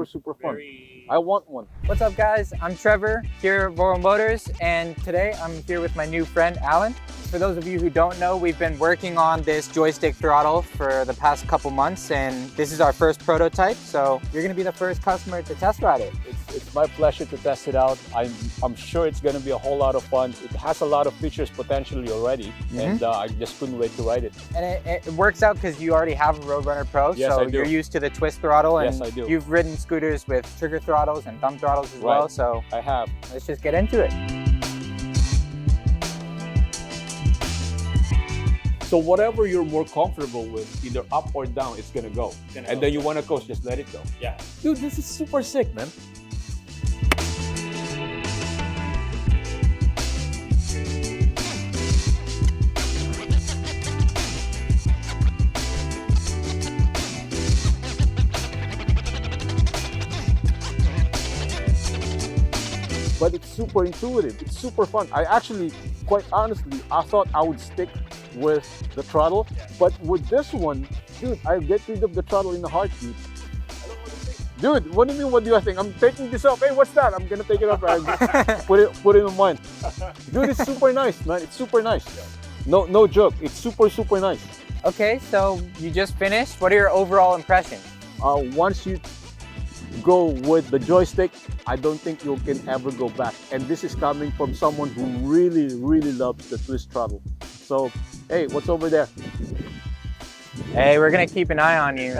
super fun. I want one. What's up guys, I'm Trevor here at VoroMotors, and today I'm here with my new friend Alan. For those of you who don't know, we've been working on this joystick throttle for the past couple months, and this is our first prototype, so you're going to be the first customer to test ride it. It's my pleasure to test it out. I'm sure it's going to be a whole lot of fun. It has a lot of features potentially already, and I just couldn't wait to ride it. And it works out because you already have a Roadrunner Pro, Yes, so I do. you're used to the twist throttle, and Yes, I do. you've ridden scooters with trigger throttles and thumb throttles as well, so I have. let's just get into it. So whatever you're more comfortable with, either up or down, it's gonna go. And then you want to coast, just let it go. Yeah. Dude, this is super sick, man. But it's super intuitive. It's super fun. I actually, quite honestly, I thought I would stick with the throttle, but with this one, dude, I get rid of the throttle in a heartbeat. Dude, what do you mean? What do I think? I'm taking this off. Hey, what's that? I'm gonna take it off. put it in mine. Dude, it's super nice, man. It's super nice. No joke. It's super nice. Okay, so you just finished. What are your overall impressions? Once you go with the joystick, I don't think you can ever go back. And this is coming from someone who really loves the twist throttle. So, hey, what's over there? Hey, we're gonna keep an eye on you.